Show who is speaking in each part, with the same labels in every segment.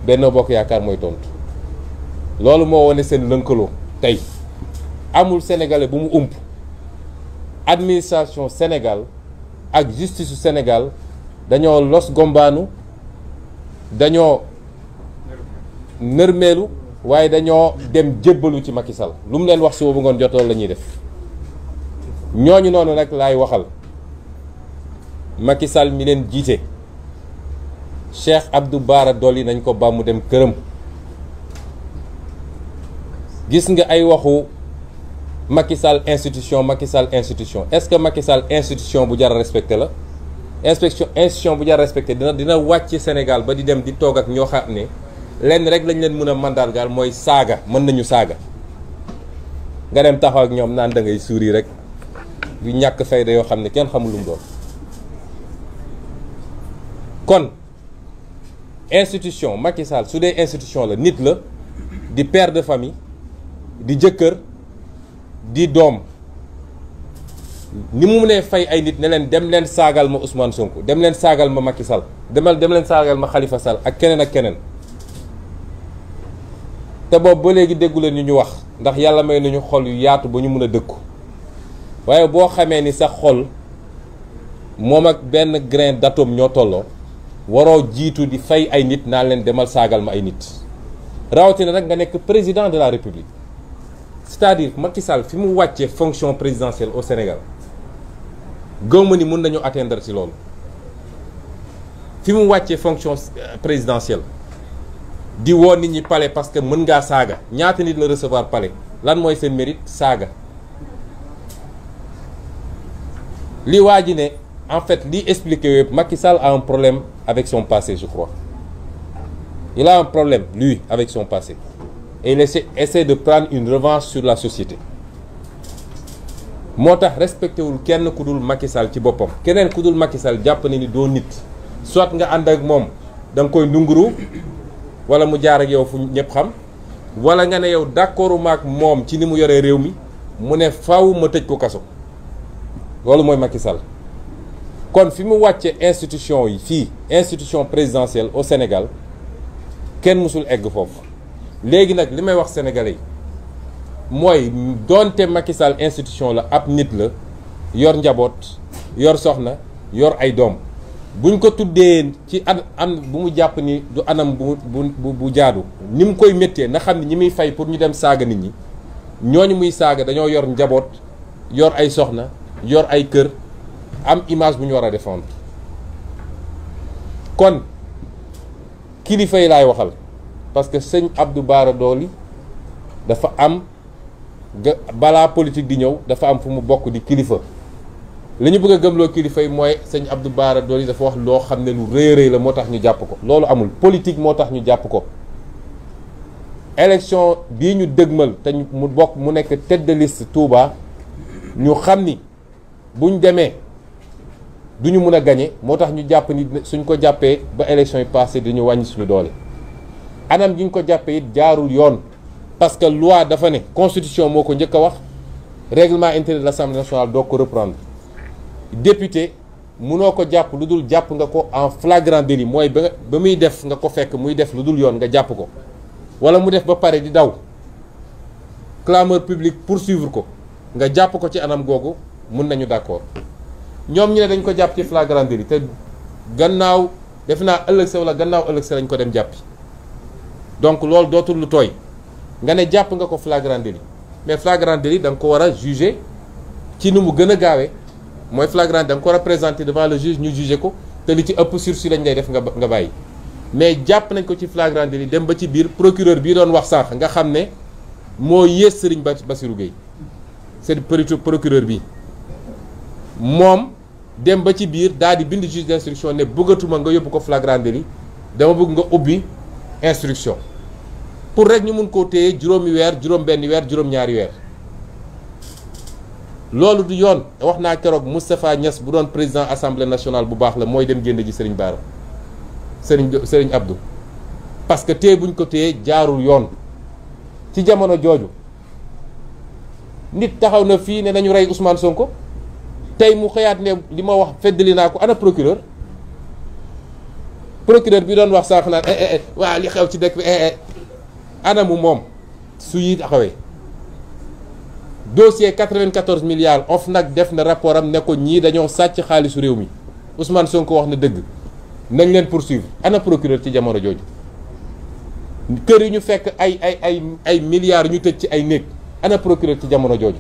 Speaker 1: Benno Bokk Yaakaar mooy tontu loolu moo wane seen lënkaloo tey amul sénégalais bu mu ump administration Sénégal ak justice su Sénégal dañoo los gombaanu dañoo nërmeelu waaye dañoo dem jébbalu ci Macky Sall lu mu leen wax suba bu ngoon jot loolu la ñuy def ñooñu noonu nag laay waxal Macky Sall mi leen jiite Cheikh Abdou Bara Dolly nañ ko ba mu dem këram. Gis nga ay waxu Macky Sall institution est-ce que Macky Sall institution bu jar a respecté la institution bu jar a respecté dina wàcc Sénégal ba di dem di toog ak ñoo xam ne lenn rek lañ leen mën a mandargaal mooy saaga mën nañu saaga nga dem taxaw ak ñoom naan da ngay suuri rek yu ñàkk fayda yoo xam ne kenn xamul lu mu doon. kon institution Macky Sall su dee institution la nit la di père de famille di jëkkër di doom ni mu mënee fay ay nit ne leen dem leen saagal ma Ousmane Sonko dem leen saagal ma Macky Sall dem leen saagal ma Khalifa Sall ak keneen ak keneen te boobu ba léegi déggu leen ñu wax ndax yàlla may nañu xol yu yaatu ba ñu mën a dëkku waaye boo xamee ni sa xol moom ak benn grain d'atome ñoo tolloo waroo jiitu di fay ay nit naa leen demal saagal ma ay nit rawatina nag nga nekk président de la République c'est-à-dire Macky Sall fi mu wàccee fonction présidentielle au Sénégal gëwma ni mën nañu atteindre ci loolu fi mu wàccee fonction présidentielle di woo nit ñi palais parce que mën ngaa saaga ñaata nit la recevoir palais lan mooy seen mérite saaga li waa ji ne en fait li expliqué yëpp Macky Sall a un problème avec son passé je crois il a un problème lui avec son passé et il essaie de prendre une revanche sur la société moo tax respecté wul kenn ku dul Macky Sall ci boppam keneen ku dul Macky Sall jàpp na ni doo nit soit nga ànd ak moom da nga koy ndunguru wala mu jaar ak yow fu ñëpp xam wala nga ne yow d'accordu maak moom ci ni mu yoree réew mi mu ne faaw ma tëj ko kaso loolu mooy Macky Sall kon fi mu wàcce institution yi fii institution présidentielle au Sénégal kenn mësul egg foofu léegi nag li may wax sénégalais yi mooy doonte Macky Sall institution la ab nit la yor njaboot yor soxna yor ay doom buñ ko tuddee ci an bu mu jàpp ni du anam bu jaadu ni mu koy méttee na xam ne ñi muy fay pour ñu dem saaga nit ñi ñooñu muy saaga dañoo yor njaboot yor ay soxna yor ay kër am image bu ñu war a défendre kon kilifa yi laay waxal parce que sëñ Abdou Bara Dolly dafa am balaa politique di ñëw dafa am fu mu bokk di kilifa li ñu bëgg a gëmloo kilifa yi mooy sëñ Abdou Bara Dolly dafa wax loo xam ne lu rëy rëy la moo tax ñu jàpp ko loolu amul politique moo tax ñu jàpp ko élection bii ñu dëgmal te mu bokk mu nekk tête de liste Touba ñu xam ni buñ demee duñu mën a gagné moo tax ñu jàpp ni suñ ko jàppee ba élection yi passé dañu wàññi suñu doole anam gi ñu ko jàppee it jaarul yoon parce que loi dafa ne constitution moo ko njëkk a wax règlement intérieur de l'Assemblée nationale doo ko reprendre député munoo ko jàpp lu dul jàpp nga ko en flagrant délit mooy ba muy def nga ko fekk muy def lu dul yoon nga jàpp ko wala mu def ba pare di daw clameur publique poursuivre ko nga jàpp ko ci anam googu mun nañu d'accord ñoom ñu ne dañ ko jàpp ci flagrant délit te gannaaw def naa ëllëg sa wala gannaaw ëllëg sa lañ ko dem jàppi donc loolu dootul lu tooy nga ne jàpp nga ko flagrant délit mais flagrant délit da nga ko war a juger ci nu mu gën a gaawee mooy flagrant da nga ko war a présenter devant le juge ñu juger ko te li ci ëpp sursis lañ lay def nga bàyyi mais jàpp nañ ko ci flagrant délit dem ba ci biir procureur bii doon wax sànq nga xam ne moo yées Serigne Bassirou Gueye c'est procureur bi moom dem ba ci biir daal di bind juge d'instruction ne bëggatuma nga yóbbu ko flagrant délit dama bëgg nga ubbi instruction pour rek ñu mun koo téye juróomi weer juróom benn weer juróom ñaari weer loolu du yoon wax naa keroog Moustapha Niass bu doon président assemblée nationale bu baax la mooy dem génn ji Serigne Bara Serigne Abdou parce que téye buñ ko téye jaarul yoon ci jamono jooju nit taxaw na fii ne nañu rey Ousmane Sonko tey mu xëyaat ne li ma wax feddali naa ko ana procureur procureur bi doon wax sànq naan waa li xew ci dëkk bi anamu moom su yi taxawee dossier 94 milliards OFNAC def na rapport am ne ko ñii dañoo sàcc xaalisu réew mi Ousmane Sonko wax na dëgg nañ leen poursuivre ana procureur ci jamono jooju kër yi ñu fekk ay milliards ñu tëj ci ay néeg ana procureur ci jamono jooju.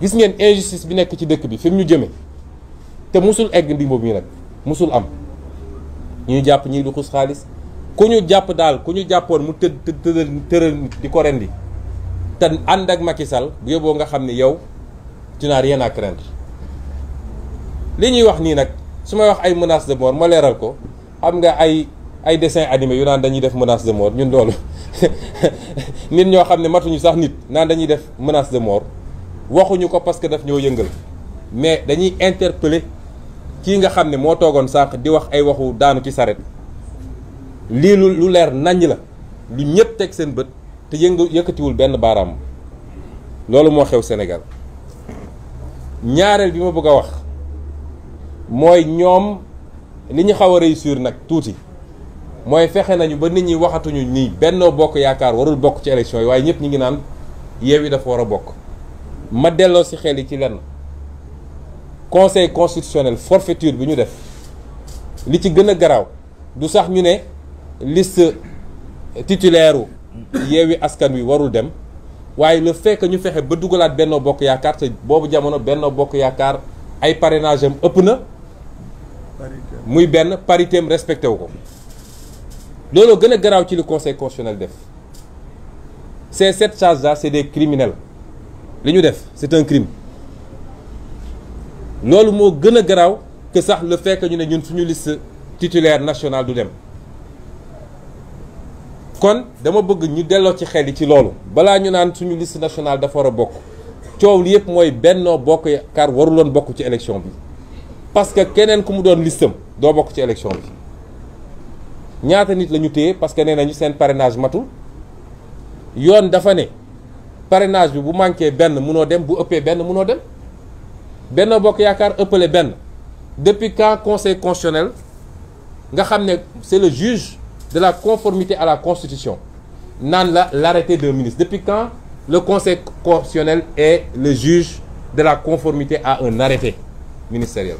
Speaker 1: gis ngeen injustice bi nekk ci dëkk bi fi mu ñu jëmee te musul egg ndimbo bi nag musul am ñu jàpp ñii luxus xaalis ku ñu jàpp daal ku ñu jàppoon mu tëral di ko rendi te ànd ak Macky Sall bu yóbboo nga xam ne yow tu n'as rien à craindre. li ñuy wax nii nag su may wax ay menace de mort ma leeral ko xam nga ay dessin animé yu naan dañuy def menace de mort ñun loolu nit ñoo xam ne matuñu sax nit naan dañuy def menace de mort waxuñu ko parce que daf ñoo yëngal mais dañuy interpeller kii nga xam ne moo toogoon sànq di wax ay waxu daanu ci saret lii lu leer naññ la lu ñëpp teg seen bët te yëkkatiwul benn baaraam loolu moo xew Sénégal. ñaareel bi ma bëgg a wax mooy ñoom li ñu xaw a réussir nag tuuti mooy fexe nañu ba nit ñi waxatuñu nii Benno Bokk Yaakaar warul bokk ci élection yi waaye ñëpp ñi ngi naan Yewwi dafa war a bokk. ma delloo ci xel yi ci lenn conseil constitutionnel forfaiture bi ñu def li ci gën a garaaw du sax ñu ne liste titulaire Yewwi Askan Wi warul dem waaye le fait que ñu fexe ba dugalaat Benno Bokk Yaakaar te boobu jamono Benno Bokk Yaakaar ay parrainage am ëpp na muy benn parité am respecté wu ko loolu gën a garaaw ci li conseil constitutionnel def ces 7 charges-là c'est des criminels li ñu def c'est un crime loolu moo gën a garaaw que sax le fait que ñu ne ñun suñu liste titulaire nationale du dem kon dama bëgg ñu delloo ci xel yi ci loolu balaa ñu naan suñu liste nationale dafa war a bokk coow li yëpp mooy Benno Bokk Yaakaar waruloon bokk ci élection bi parce que keneen ku mu doon listam doo bokk ci élection bi ñaata nit la ñu téye parce que nee nañu seen parrainage matul yoon dafa ne parrainage bi bu manqué benn munoo dem bu ëppee benn munoo dem Benno Bokk Yaakaar ëppale benn depuis quand conseil constitutionnel nga xam ne c'est le juge de la conformité à la constitution naan l'arrêté d'un ministre depuis quand le conseil constitutionnel est le juge de la conformité à un arrêté ministériel.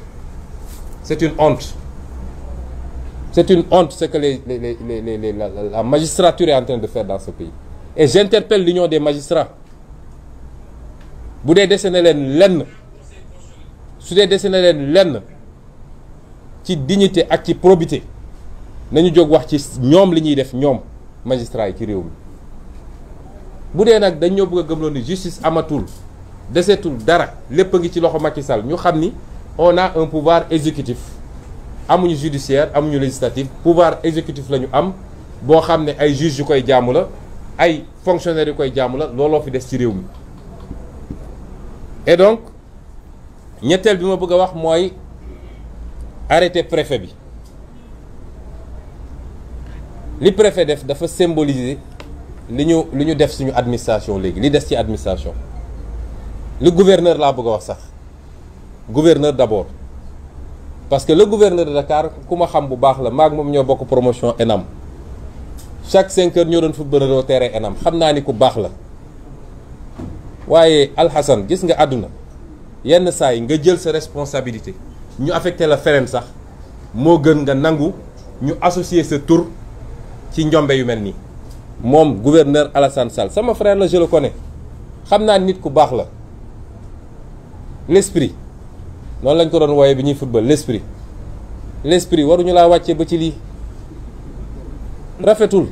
Speaker 1: C'est une honte. C'est une honte ce que la magistrature est en train de faire dans ce pays. Et j'interpelle l'union des magistrats. bu dee dese na leen lenn su dee dese na leen lenn ci dignité ak ci probité nañu jóg wax ci ñoom li ñuy def ñoom magistrats yi ci réew mi bu dee nag dañ ñoo bëgg a gëmloo ni justice amatul desetul dara lépp a ngi ci loxo Macky Sall ñu xam ni on a un pouvoir exécutif amuñu judiciaire amuñu législatif pouvoir exécutif la ñu am boo xam ne ay juges yu koy jaamu la ay fonctionnaires yu koy jaamu la looloo fi des ci réew mi. Et donc ñetteel bi ma bëgg a wax mooy arrêté préfet bi li préfet def dafa symboliser li ñu def suñu administration léegi li des ci administration le gouverneur laa bëgg a wax sax gouverneur d'abord parce que le gouverneur de Dakar ku ma xam bu baax la maag moom ñoo bokk promotion ENAM chaque 5 heures ñoo doon footballeur terrain ENAM xam naa ni ku baax la. waaye Alxasan gis nga àdduna yenn saa yi nga jël sa responsabilité ñu affecté la feneen sax moo gën nga nangu ñu associer sa tur ci njombe yu mel nii moom gouverneur Alassane Sall sama frère la je le connais xam naa nit ku baax la l'esprit noonu lañ ko doon wooye bi ñuy football l'esprit waruñu laa wàcce ba ci lii rafetul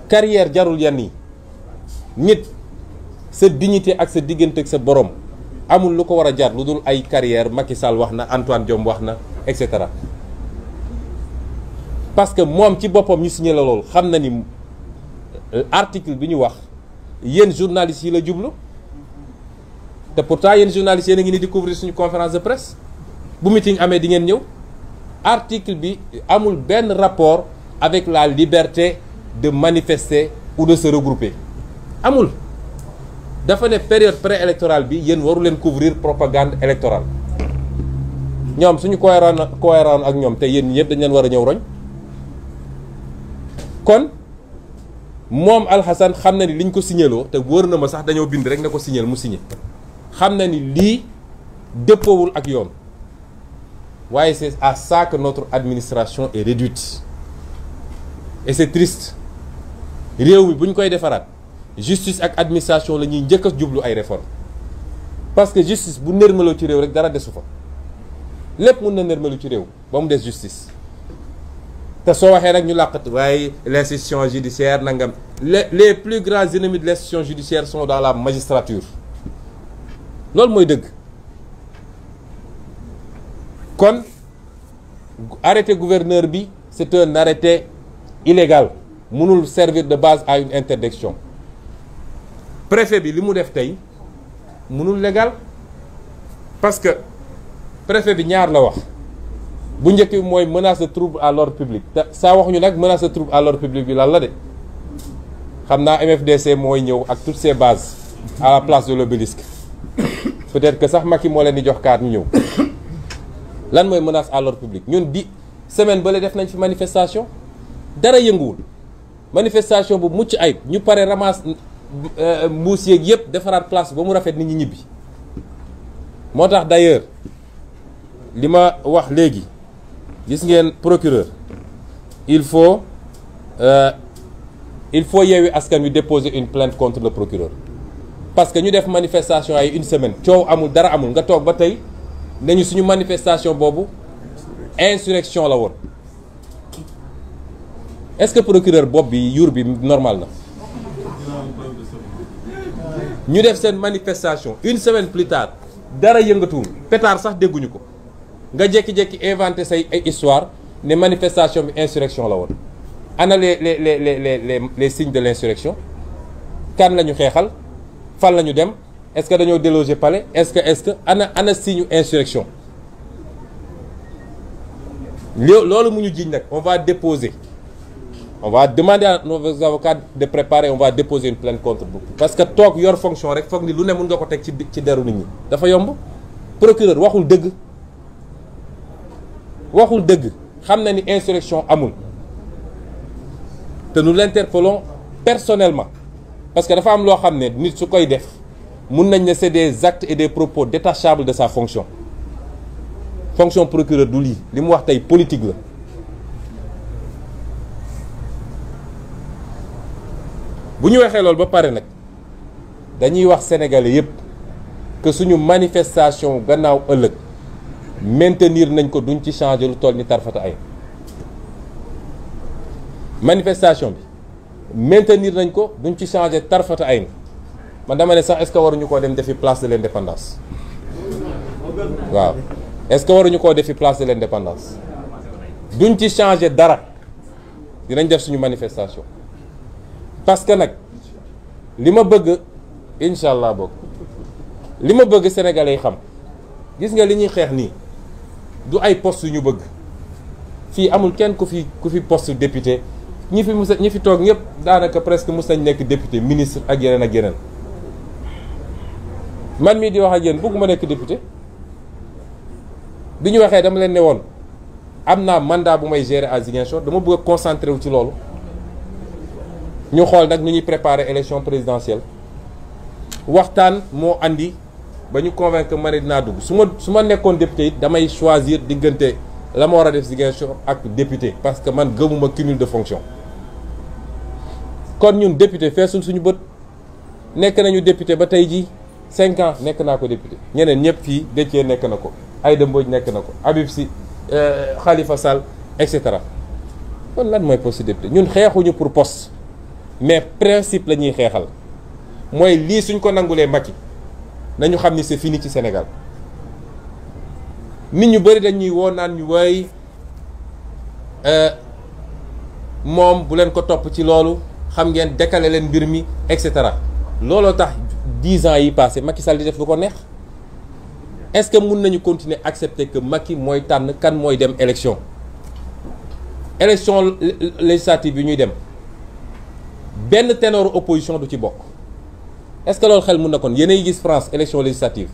Speaker 1: carrière jarul yenn yi nit sa dignité ak sa diggante ak sa borom amul lu ko war a jar lu dul ay carrière Macky Sall wax na Antoine Diome wax na et cetera parce que moom ci boppam ñu signé la loolu xam na ni article bi ñu wax yéen journalistes yi la jublu te pourtant yéen journalistes yéen a ngi ni di couvrir suñu conférence de presse bu meeting amee di ngeen ñëw article bi amul benn rapport avec la liberté de manifester ou de se regrouper amul. dafa ne période préélectorale bi yéen waru leen couvrir propagande électorale ñoom suñu cohérent ak ñoom te yéen ñëpp dañ leen war a ñëw roñ. kon moom Alhassane xam na ni liñ ko signaloo te wóor na ma sax dañoo bind rek ne ko signal mu signé xam na ni lii dëppoowul ak yoon waaye c'est à ça que notre administration est réduite et c'est triste réew mi bu ñu koy defaraat justice ak administration la ñuy njëkk a jublu ay réformes parce que justice bu nërmaloo ci réew rek dara desu fa lépp mun na nërmalu ci réew ba mu des justice te soo waxee nag ñu làqatu waaye l'institution judiciaire nangam les plus grands ennemis de l'institution judiciaire sont dans la magistrature loolu mooy dëgg. kon arrêté gouverneur bi c'est un arrêté illégal mënul servir de base à une interdiction préfet bi li mu def tey mënul légal parce que préfet bi ñaar la wax bu njëkk bi mooy menace de trouble à l'ordre public te saa waxuñu nag menace de trouble à l'ordre public bi lan la de xam naa MFDC mooy ñëw ak toutes ses bases à la place de l'obélisque peut-être que sax Macky moo leen di jox kaat ñu ñëw lan mooy menace à l'ordre public ñun di semaine ba la def nañ fi manifestation dara yënguwul manifestation bu mucc ayib ñu pare ramasse mbuus yeeg yëpp defaraat place ba mu rafet nit ñi ñibbi moo tax d'ailleurs li ma wax léegi gis ngeen procureur il faut Yewwi Askan Wi déposer une plainte contre le procureur parce que ñu def manifestation ay une semaine coow amul dara amul nga toog ba tey nañu suñu manifestation boobu insurrection la woon est-ce que procureur bopp bi yuur bi normal na ñu def seen manifestation une semaine plus tard dara yëngatuwul pétard sax dégguñu ko nga jékki-jékki inventé say ay histoire ne manifestation bi insurrection la woon ana les signes de l'insurrection kan la ñu xeexal fan la ñu dem est-ce que dañoo déloger palais est-ce que ana signe insurrection loolu mu ñu jiiñ nag on va demander à nos avocats de préparer on va déposer une plainte contre vous parce que toog yor fonction rek foog ni lu ne mën nga ko teg ci deru nit ñi dafa yomb procureur waxul dëgg xam na ni insurrection amul te nous l'interpellons personnellement parce que dafa am loo xam ne nit su koy def mun nañ ne c'est des actes et des propos détachables de sa fonction procureur du lii li mu wax tey politique la bu ñu waxee loolu ba pare nag dañuy wax sénégalais yépp que suñu manifestation gannaaw ëllëg maintenir nañ ko duñ ci changer lu toll ni tarfata ay manifestation bi maintenir nañ ko duñ ci changer tarfata ay man dama ne sax est-ce que waruñu koo dem defi place de l'indépendance waaw est-ce que waruñu koo defi place de l'indépendance duñ ci changer dara dinañ def suñu manifestation parce que nag li ma bëgg incha allah boog li ma bëgg sénégalais yi xam gis nga li ñuy xeex nii du ay poste yu ñu bëgg fii amul kenn ku fi poste député ñi fi toog ñëpp daanaka presque mus nañ nekk député ministre ak yeneen man mii di wax ak yéen bëgguma nekk député bi ñu waxee dama leen ne woon am naa mandat bu may gérer à Ziguinchor dama bëgg a concentrer wu ci loolu ñu xool nag nu ñuy préparer élection présidentielle waxtaan moo andi ba ñu convaincre ma ne dinaa dugg su ma nekkoon député it damay choisir diggante la ma war a def Ziguinchor ak député parce que man gëmuma cumul de fonction kon ñun député feesul suñu bët nekk nañu député ba tey jii 5 ans nekk naa ko député ñeneen ñëpp fii Déthié nekk na ko Aïda Mbodj nekk na ko Habib Sy Khalifa Sall et cetera kon lan mooy poste député ñun xeexuñu pour poste mais principe la ñuy xeexal mooy lii suñ ko nangulee Macky nañu xam ni c'est fini ci Sénégal nit ñu bëri dañuy woo naan ñu way moom bu leen ko topp ci loolu xam ngeen décaler leen mbir mi et cetera looloo tax 10 ans yi passé Macky Sall di def lu ko neex est-ce que mun nañu continuer accepter que Macky mooy tànn kan mooy dem élection législative yi ñuy dem benn ténor opposition du ci bokk est-ce que loolu xel mun na kon yéenay gis France élection législative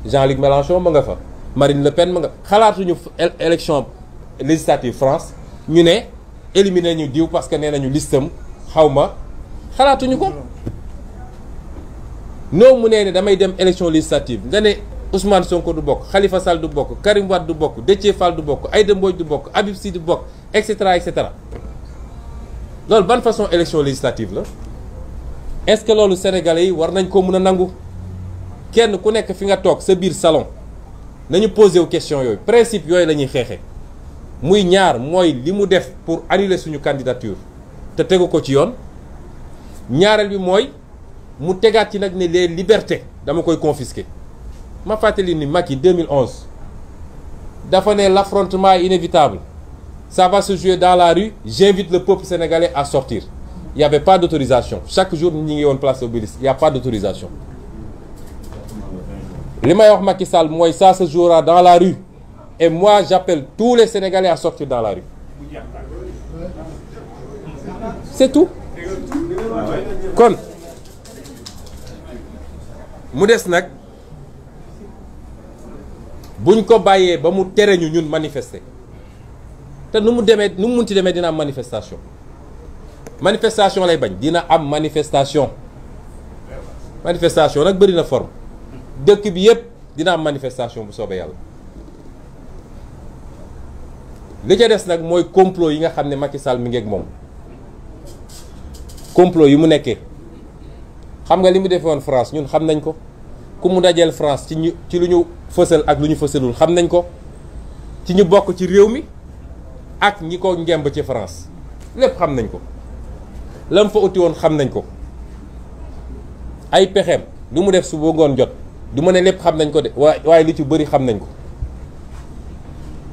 Speaker 1: Jean-Luc Mélenchon ma nga fa Marine Le Pen ma nga xalaatuñu élection législative France ñu ne éliminer ñu diw parce que nee nañu listam xaw ma xalaatuñu ko. noo mu nee ne damay dem élection législative nga ne Ousmane Sonko du bokk Khalifa Sall du bokk Karim Wade du bokk Déthié Fall du bokk Aïda Mbodj du bokk Habib Sy du bokk et cetera et cetera loolu ban façon élection législative la est-ce que loolu sénégalais yi war nañ ko mën a nangu kenn ku nekk fi nga toog sa biir salon nañu posé wu question yooyu principe yooyu la ñuy xeexee muy ñaar mooy li mu def pour annuler suñu candidature te tegu ko ci yoon ñaareel bi mooy mu tegaat ci nag ne les libertés dama koy confisquer ma fàttali ni Macky 2011 dafa ne l'affrontement est inévitable ça va se jouer dans la rue j'invite le peuple sénégalais à sortir il y avait pas d'autorisation chaque jour ñi ngi woon place Obélisque il y a pas d'autorisation li may wax Macky Sall mooy ça se jouera dans la rue et moi j'appelle tous les Sénégalais à sortir dans la rue c'est tout kon mu des nag buñ ko bàyyee ba mu tere ñu ñun manifester te nu mu munti demee dina am manifestation lay bañ dina am manifestation nag bëri na forme dëkk bi yépp dina am manifestation bu soobee yàlla li ca des nag mooy complot yi nga xam ne Macky Sall mi ngi ak moom complot yi mu nekkee xam nga li mu defee woon France ñun xam nañ ko ku mu dajeel France ci lu ñu fësal ak lu ñu fësalul xam nañ ko ci ñu bokk ci réew mi ak ñi ko ngemb ci France lépp xam nañ ko lam fa uti woon xam nañ ko ay pexeem lu mu def su ba ngoon jot du ma ne lépp xam nañ ko de waaye lu ci bëri xam nañ ko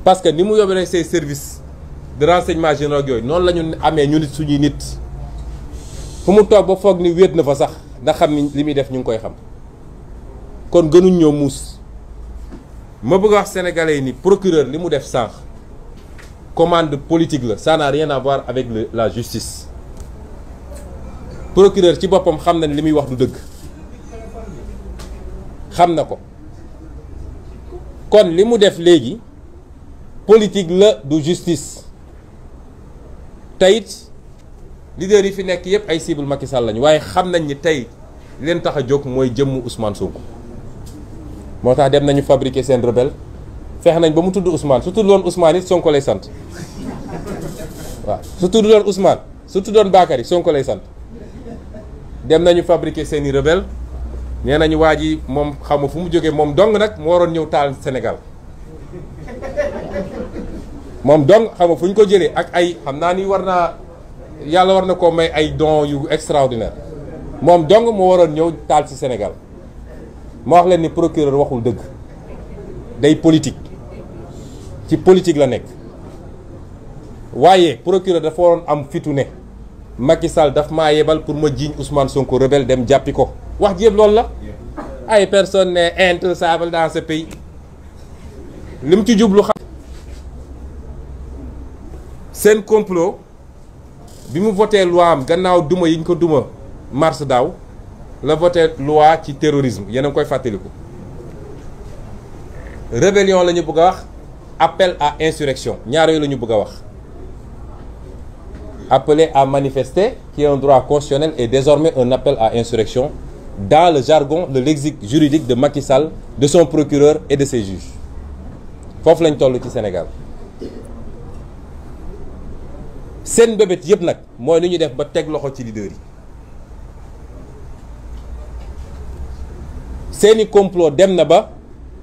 Speaker 1: parce que ni mu yóbbee ces services de renseignement généraux yooyu noonu la ñu amee ñu nit suñuy nit fu mu toog ba foog ni wéet na fa sax ndax xam ni li muy def ñu ngi koy xam kon gënuñ ñoo muus ma bëgg a wax sénégalais yi ni procureur li mu def sànq commande politique la ça n'a rien à voir avec la justice procureur ci boppam xam na ni li muy wax du dëgg xam na ko kon li mu def léegi politique la du justice teyit leader yi fi nekk yépp ay cible Macky Sall lañu waaye xam nañ ni tey leen tax a jóg mooy jëmm Ousmane Sonko moo tax dem nañu fabriquer seen rebelle feex nañ ba mu tudd Ousmane su tuddoon Ousmane it Sonko lay sant waaw su tuddoon Ousmane su tuddoon Bakary Sonko lay sant dem nañu fabriquer seeni rebelle nee nañu waa ji moom xam fu mu jógee moom dong nag moo waroon ñëw taal Sénégal moom dong xam fu ñu ko jëlee ak ay xam naa ni yàlla war na koo may ay dons yu extraordinaire moom dong moo waroon ñëw taal ci Sénégal ma wax leen ni procureur waxul dëgg day politique ci politique la nekk waaye procureur dafa waroon am fitu ne Macky Sall daf maa yebal pour ma jiiñ Ousmane Sonko rebelle dem jàppi ko wax ji yëpp loolu la ay personnes n'est intouchable dans ce pays li mu ci jublu xam seen complot bi mu voté loi am gannaaw duma yi ñu ko duma mars daaw la voté loi ci terrorisme yéen a ngi koy fàttaliku rébellion la ñu bëgg a wax appel à insurrection ñaar yooyu la ñu bëgg a wax appeler à manifester qui est un droit constitutionnel et désormais un appel à insurrection dans le jargon le lexique juridique de Macky Sall de son procureur et de ses juges foofu lañ toll ci Sénégal seen bébét yëpp nag mooy nu ñuy def ba teg loxo ci leader yi seeni complot dem na ba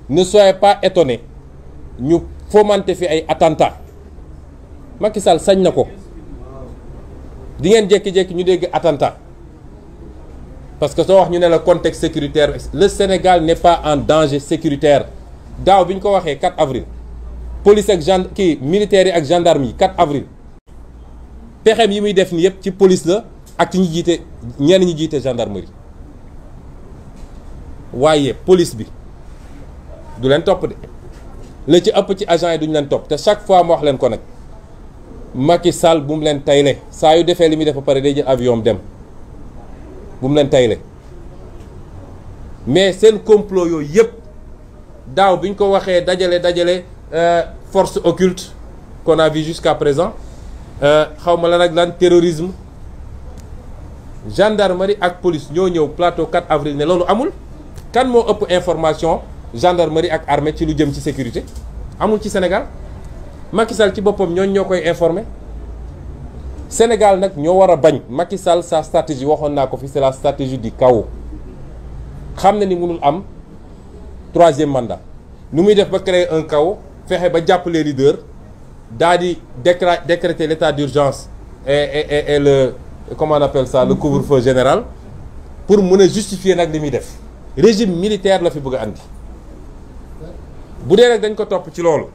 Speaker 1: ne soyez pas étonnés ñu fomenter fi ay attentats Macky Sall sañ na ko di ngeen jékki-jékki ñu dégg attentat parce que soo wax ñu ne la contexte sécuritaire le Sénégal n'est pas en danger sécuritaire daaw bi ñu ko waxee 4 avril police ak militaires yi ak gendarme yi 4 avril pexem yi muy def ni yëpp ci police la ak ci ñi jiite ñenn ñi jiite gendarmerie waaye police bi du leen topp de la ci ëpp ci agent yi duñu leen topp te chaque fois ma wax leen ko nag Macky Sall bu mu leen tayle saa yu defee li muy def ba pare day jël avion dem bu mu leen tayle mais seen complot yooyu yëpp daaw bi ñu ko waxee dajale force occulte qu'on a vu jusqu'à présent xaw ma la nag lan terrorisme gendarmerie ak police ñoo ñëw plateau 4 avril ne loolu amul. kan moo ëpp information gendarmerie ak armée ci lu jëm ci sécurité amul ci Sénégal Macky Sall ci boppam ñoo koy informer Sénégal nag ñoo war a bañ Macky Sall sa stratégie waxoon naa ko fi c'est la stratégie du chaos xam na ni mënul am 3e mandat nu muy def ba créer un chaos fexe ba jàpp les leaders daal di décréter l'état d'urgence et le comment on appelle ça le couvre-feu général pour mën a justifier nag li muy def régime militaire la fi bëgg a andi bu dee nag dañ ko topp ci loolu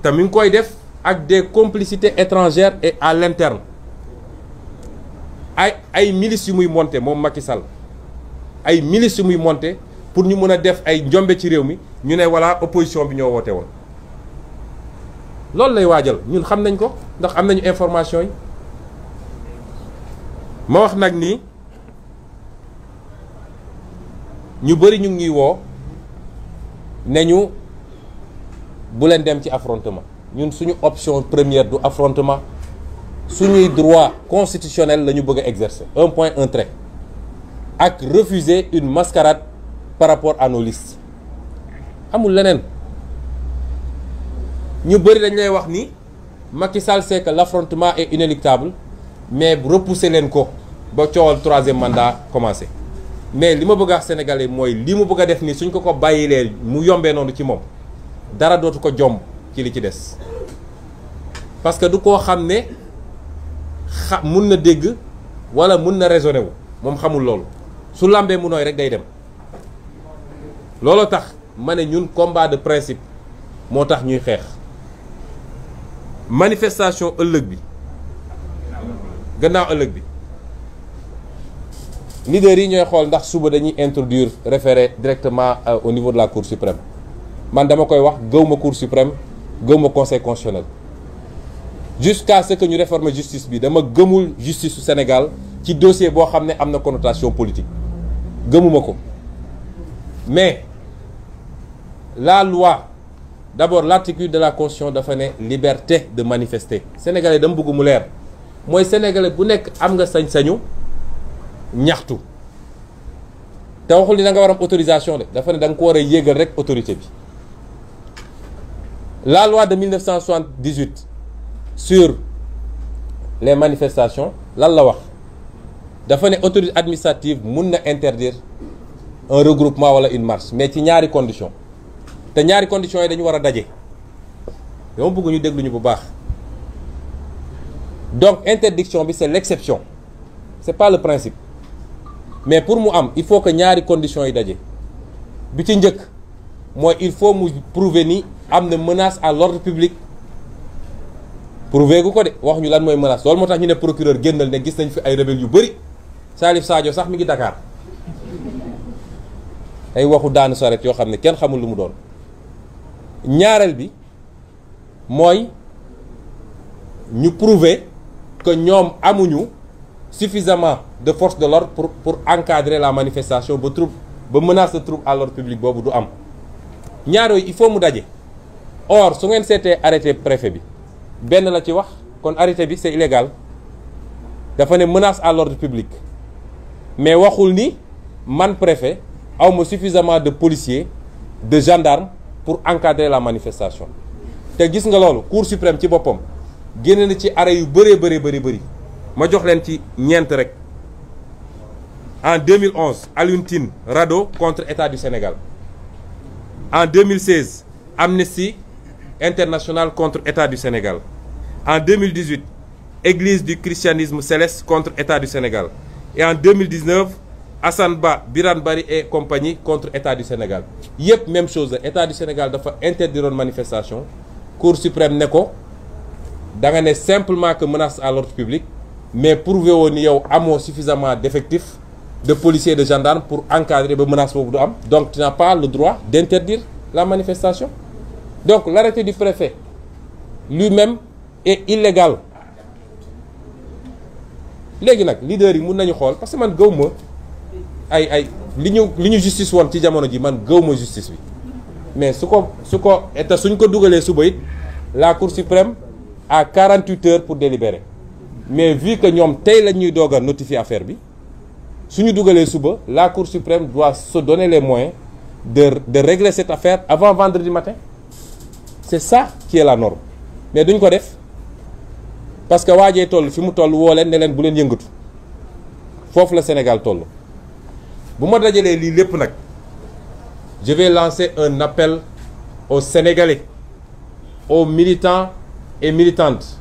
Speaker 1: te mi ngi koy def ak des complicités étrangères et à l'interne ay milices yu muy monter moom Macky Sall ay milices yu muy monter pour ñu mën a def ay njombe ci réew mi ñu ne voilà opposition bi ñoo woote woon loolu lay waajal ñun xam nañ ko ndax am nañu information yi ma wax nag ni ñu bëri ñu ngi woo ne ñu bu leen dem ci affrontement ñun suñu option première du affrontement suñuy droit constitutionnel la ñu bëgg a exercer un point un trait ak refuser une mascarade par rapport à nos listes amul leneen ñu bëri dañ lay wax ni Macky Sall sait que l'affrontement est inéluctable mais repousser leen ko ba coowal 3e mandat commencé mais li ma bëgg a wax sénégalais mooy li mu bëgg a def nii suñ ko bàyyilee mu yombee noonu ci moom dara dootu ko jomb ci li ci des parce que du koo xam ne mun na dégg wala mun na raisonner wu moom xamul loolu su lambee mu nooy rek day dem looloo tax ma ne ñun combat de principe moo tax ñuy xeex manifestation ëllëg bi gannaaw ëllëg bi leaders yi ñooy xool ndax suba dañuy introduire référé directement au niveau de la Cour suprême man dama koy wax gëwma Cour suprême gëwma conseil constitutionnel jusqu'à ce que ñu réformer justice bi dama gëmul justice su Sénégal ci dossier boo xam ne am na connotation politique gëmuma ko mais la loi d'abord l'article de la constitution dafa ne liberté de manifester sénégalais dama bëgg mu leer mooy sénégalais bu nekk am nga sañ-sañu ñaxtu te waxul ni da nga war am autorisation de dafa ne da nga ko war a yéegal rek autorité bi la loi de 1978 sur les manifestations lan la wax dafa ne autorité administrative mun na interdire un regroupement wala une marche mais ci ñaari conditions te ñaari conditions yi dañu war a daje dama bëgg ñu déglu ñu bu baax donc interdiction bi c'est l'exception c'est pas le principe mais pour mu am il faut que ñaari conditions yi daje bi ci njëkk mooy il faut mu prouver ni am na menace à l'ordre public prouver gu ko de wax ñu lan mooy menace loolu moo tax ñu ne procureur génnal ne gis nañ fi ay rebelles yu bëri Salif Sadio sax mi ngi Dakar ay waxu daanu saret yoo xam ne kenn xamul lu mu doon ñaareel bi mooy ñu prouver que ñoom amuñu suffisamment de force de l'ordre pour encadrer la manifestation ba menace de trouble à l'ordre public boobu du am ñaar yooyu il faut mu daje or su ngeen seetee arrêté préfet bi benn la ci wax kon arrêté bi c'est illégal dafa ne menace à l'ordre public mais waxul ni man préfet awma suffisamment de policiers de gendarmes pour encadrer la manifestation te gis nga loolu Cour suprême ci boppam génne na ci arrêt yu bëri ma jox leen ci ñeent rek en 2011 Alioune Tine Rado contre État du Sénégal en 2016 Amnesty International contre État du Sénégal en 2018 Église du christianisme céleste contre État du Sénégal et en 2019 Assane Ba Birane Bari et compagnie contre État du Sénégal yëpp même chose la État du Sénégal dafa interdiroon manifestation Cour suprême ne ko da nga ne simplement que menace à l'ordre public mais prouvé woon ni yow amoo suffisamment d'effectifs de policiers et de gendarmes pour encadrer ba menace boobu du am donc tu n'as pas le droit d'interdire la manifestation donc l'arrêté du préfet lui-même est illégal léegi nag leaders yi mun nañu xool parce que man gëw ma ay li ñu justice woon ci jamono ji man gëw ma justice bi mais su ko te suñ ko dugalee suba it la Cour suprême a 48 heures pour délibérer mais vu que ñoom tey la ñuy doog a notifier affaire bi suñu dugalee suba la Cour suprême doit se donner les moyens de régler cette affaire avant vendredi matin c'est ça qui est la norme mais duñ ko def parce que waajee toll fi mu toll woo leen ne leen bu leen yëngatu foofu la Sénégal toll bu ma dajalee lii lépp nag je vais lancer un appel aux Sénégalais, aux militants et militantes,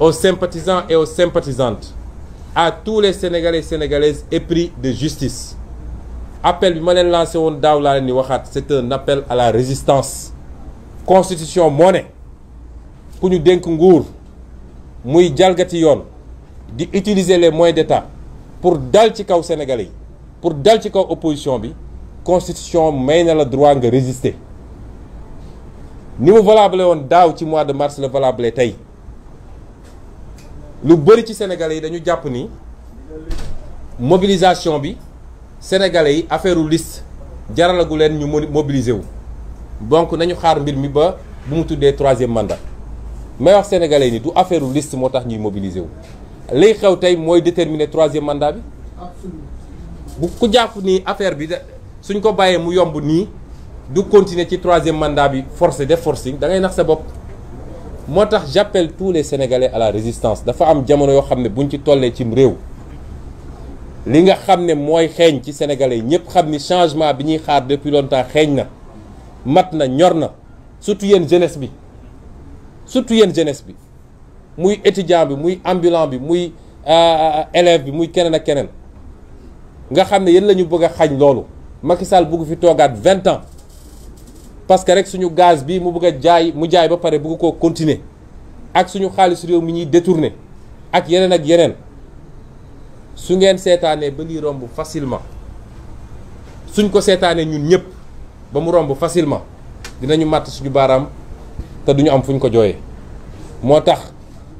Speaker 1: aux sympathisants et aux sympathisantes, à tous les Sénégalais et Sénégalaises épris de justice. Appel bi ma leen lancé woon daaw laa leen di waxaat c'est un appel à la résistance. Constitution moo ne ku ñu dénk nguur muy jalgati yoon di utiliser les moyens d'État pour dal ci kaw Sénégalais yi pour dal ci kaw opposition bi constitution may na la droit nga résister ni mu valable woon daaw ci mois de mars la valable tey lu bëri ci Sénégalais yi dañu jàpp ni mobilisation bi Sénégalais yi affaire u liste jaralagu leen ñu mobiliser wu donc nañu xaar mbir mi ba bu mu tuddee troisième mandat may wax Sénégalais yi ni du affaire u liste moo tax ñuy mobiliser wu liy xew tey mooy déterminer troisième mandat bi bu ku jàpp ni affaire bi suñ ko bàyyee mu yomb nii du continuer ci troisième mandat bi forcé def forcing da ngay nax sa bopp moo tax j'appelle tous les Sénégalais à la résistance dafa am jamono yoo xam ne buñ ci tollee cim réew li nga xam ne mooy xeeñ ci Sénégalais yi ñëpp xam ni changement bi ñuy xaar depuis longtemps xeeñ na mat na ñor na surtout yéen jeunesse bi muy étudiant bi muy ambulant bi muy élève bi muy keneen ak keneen nga xam ne yéen la ñu bëgg a xañ loolu Macky Sall bëgg fi toogaat 20 ans parce que rek suñu gaz bi mu bëgg a jaay mu jaay ba pare bëgg koo continuer ak suñu xaalis réew mi ñuy détourner ak yeneen su ngeen seetaanee ba lii romb facilement suñ ko seetaanee ñun ñëpp ba mu romb facilement dinañu màtt suñu baaraam te duñu am fu ñu ko jooyee moo tax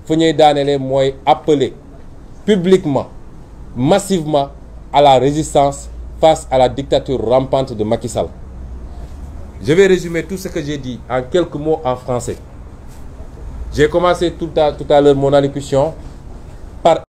Speaker 1: fu ñuy daanelee mooy appeler publiquement massivement à la résistance face à la dictature rampante de Macky Sall. Je vais résumer tout ce que j'ai dit en quelques mots en français. J'ai commencé tout à l'heure mon allocution par